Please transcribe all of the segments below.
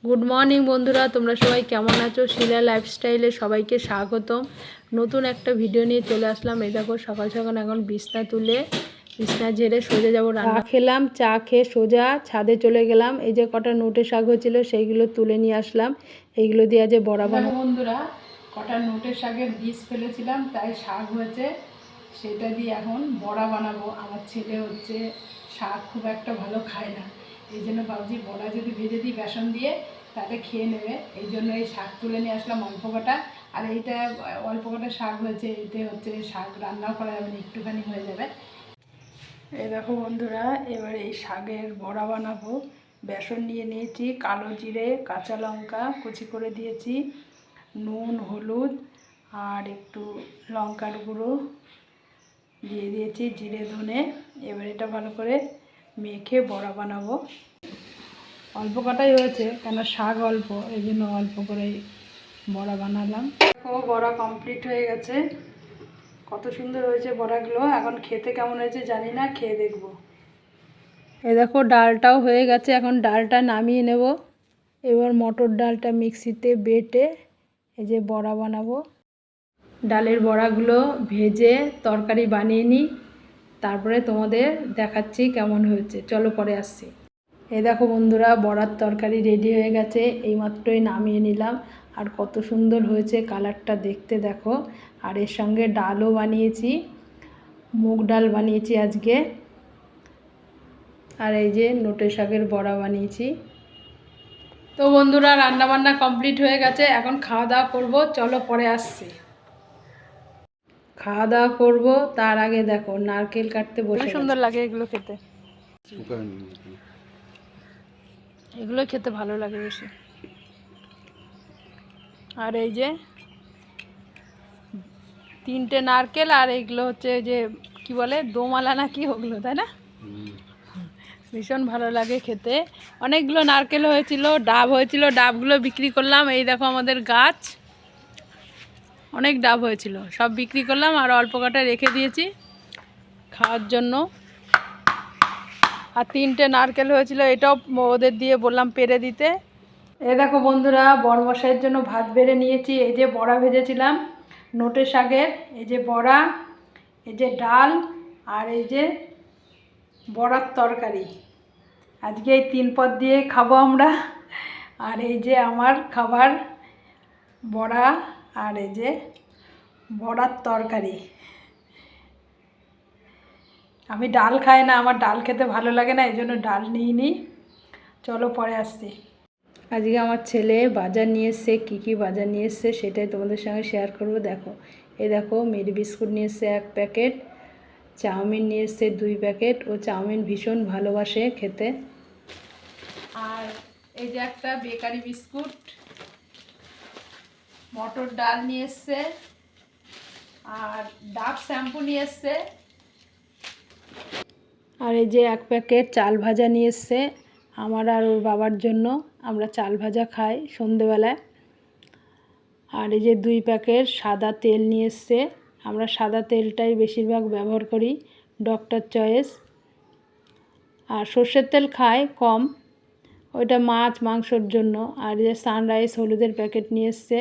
Good morning বন্ধুরা, তোমরা সবাই কেমন আছো? শিলা লাইফস্টাইলে সবাইকে স্বাগতম। নতুন একটা ভিডিও নিয়ে চলে আসলাম। এই দেখো সকাল সকাল এখন বিছনা ঝেড়ে সোজা যাবো রান্না। খেলাম, চা খেয়ে সোজা ছাদে চলে গেলাম। এই যে কটা নোটে শাক হয়েছিল সেইগুলো তুলে নিয়ে আসলাম। এইগুলো দিয়ে আজ বড়া বানাবো। বন্ধুরা, কটা নোটের শাকের বীজ ফেলেছিলাম, তাই শাক হয়েছে, সেটা দিয়ে এখন বড়া বানাবো। আমার ছেলে হচ্ছে শাক খুব একটা ভালো খায় না, এই জন্য ভাবছি বড়া যদি ভেজে দিই বেসন দিয়ে তাহলে খেয়ে নেবে। এই জন্য এই শাক তুলে নিয়ে আসলাম অল্প কটা। আর এইটা অল্প কটা শাক হয়েছে, এতে হচ্ছে শাক রান্নাও করা যাবে না, একটুখানি হয়ে যাবে। এই দেখো বন্ধুরা, এবার এই শাকের বড়া বানাবো। বেসন নিয়ে নিয়েছি, কালো জিরে, কাঁচা লঙ্কা কুচি করে দিয়েছি, নুন, হলুদ আর একটু লঙ্কার গুঁড়ো দিয়ে দিয়েছি, জিরে ধনে। এবার এটা ভালো করে মেখে বড়া বানাবো। অল্প কটাই হয়েছে, কেন শাক অল্প, এই জন্য অল্প করে বড়া বানালাম। ও বড়া কমপ্লিট হয়ে গেছে, কত সুন্দর হয়েছে বড়াগুলো। এখন খেতে কেমন হয়েছে জানি না, খেয়ে দেখবো। এই দেখো ডালটাও হয়ে গেছে, এখন ডালটা নামিয়ে নেব। এবার মটর ডালটা মিক্সিতে বেটে এই যে বড়া বানাবো। ডালের বড়াগুলো ভেজে তরকারি বানিয়ে নিই, তারপরে তোমাদের দেখাচ্ছি কেমন হয়েছে। চলো পরে আসছি। এই দেখো বন্ধুরা, বড়ার তরকারি রেডি হয়ে গেছে, এইমাত্রই নামিয়ে নিলাম। আর কত সুন্দর হয়েছে কালারটা দেখতে, দেখো। আর এর সঙ্গে ডালও বানিয়েছি, মুগ ডাল বানিয়েছি আজকে। আর এই যে নোটে শাকের বড়া বানিয়েছি। তো বন্ধুরা, রান্নাবান্না কমপ্লিট হয়ে গেছে, এখন খাওয়া দাওয়া করবো। চলো পরে আসছি। খাওয়া দাওয়া করবো, তার আগে দেখো নারকেল কাটতে বসে। সুন্দর লাগে এগুলো খেতে, এগুলো খেতে ভালো লাগে বেশি। আর এই যে 3টে নারকেল, আর এইগুলো হচ্ছে যে কি বলে দোমালা না কি, ওগুলো তাই না? ভীষণ ভালো লাগে খেতে। অনেকগুলো নারকেল হয়েছিল, ডাব হয়েছিল, ডাবগুলো বিক্রি করলাম। এই দেখো আমাদের গাছ, অনেক ডাব হয়েছিল, সব বিক্রি করলাম। আর অল্প কটা রেখে দিয়েছি খাওয়ার জন্য। আর 3টে নারকেল হয়েছিল, এটাও ওদের দিয়ে বললাম পেড়ে দিতে। এই দেখো বন্ধুরা, বড়মশাইয়ের জন্য ভাত বেড়ে নিয়েছি। এই যে বড়া ভেজেছিলাম নোটে শাকের, এই যে বড়া, এই যে ডাল, আর এই যে বড়ার তরকারি। আজকে এই 3 পদ দিয়ে খাবো আমরা। আর এই যে আমার খাবার, বড়া আর এই যে বড়ার তরকারি। আমি ডাল খাই না, আমার ডাল খেতে ভালো লাগে না, এই জন্য ডাল নিইনি। চলো পরে আসছি। আজকে আমার ছেলে বাজার নিয়ে এসছে, কী বাজার নিয়ে এসছে সেটাই তোমাদের সঙ্গে শেয়ার করব। দেখো, এই দেখো মেরি বিস্কুট নিয়ে এসছে 1 প্যাকেট, চাউমিন নিয়ে এসছে 2 প্যাকেট। ও চাউমিন ভীষণ ভালোবাসে খেতে। আর এই যে একটা বেকারি বিস্কুট, মটর ডাল নিয়ে এসছে, আর ডাব শ্যাম্পু নিয়ে এসছে। আর এই যে 1 প্যাকেট চাল ভাজা নিয়ে এসছে আমার আর ওর বাবার জন্য, আমরা চাল ভাজা খাই সন্ধেবেলায়। আর এই যে 2 প্যাকেট সাদা তেল নিয়ে এসছে, আমরা সাদা তেলটাই বেশিরভাগ ব্যবহার করি, ডক্টর চয়েস। আর সর্ষের তেল খাই কম, ওইটা মাছ মাংসর জন্য। আর এই যে সানরাইজ হলুদের প্যাকেট নিয়ে এসছে,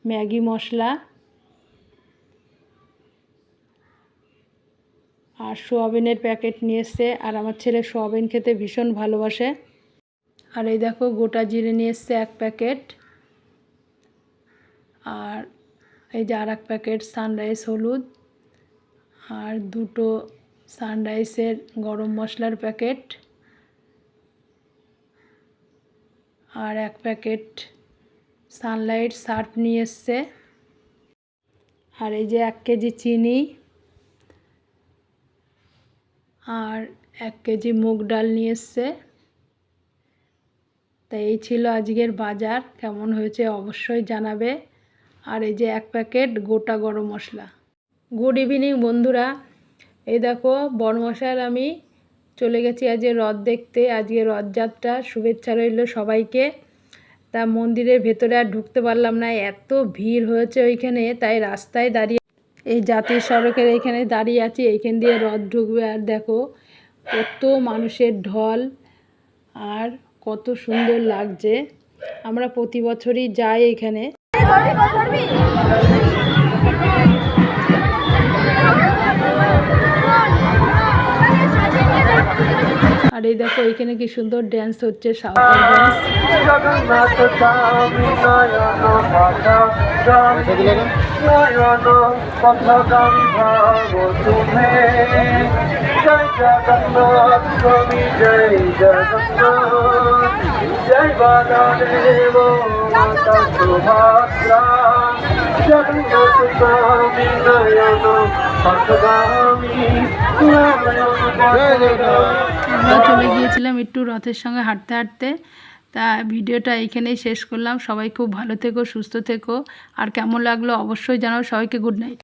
ম্যাগি মশলা, আর সোয়াবিনের প্যাকেট নিয়ে এসছে। আর আমার ছেলে সোয়াবিন খেতে ভীষণ ভালোবাসে। আর এই দেখো গোটা জিরে নিয়ে এসছে 1 প্যাকেট। আর এই যে আর 1 প্যাকেট সানরাইজ হলুদ, আর 2টো সানরাইজের গরম মশলার প্যাকেট, আর 1 প্যাকেট সানলাইট সার্ফ নিয়ে এসছে। আর এই যে 1 কেজি চিনি, আর 1 কেজি মুগ ডাল নিয়ে এসছে। তাই এই ছিল আজকের বাজার, কেমন হয়েছে অবশ্যই জানাবে। আর এই যে 1 প্যাকেট গোটা গরম মশলা। গুড ইভিনিং বন্ধুরা, এই দেখো বড়মশাইয়ের আমি চলে গেছি আজকে রথ দেখতে। আজকে রথযাত্রা, শুভেচ্ছা রইল সবাইকে। তা মন্দিরের ভেতরে আর ঢুকতে পারলাম না, এত ভিড় হয়েছে ওইখানে, তাই রাস্তায় দাঁড়িয়ে, এই জাতীয় সড়কের এইখানে দাঁড়িয়ে আছি। এইখান দিয়ে রথ ঢুকবে। আর দেখো কত মানুষের ঢল, আর কত সুন্দর লাগছে। আমরা প্রতি বছরই যাই এখানে। আর এই দেখো এখানে কি সুন্দর ড্যান্স হচ্ছে, সাঁওতাল ড্যান্স। আমরা চলে গিয়েছিলাম একটু রথের সঙ্গে হাঁটতে হাঁটতে। তা ভিডিওটা এইখানেই শেষ করলাম। সবাই খুব ভালো থেকো, সুস্থ থেকো। আর কেমন লাগলো অবশ্যই জানাও। সবাইকে গুড নাইট।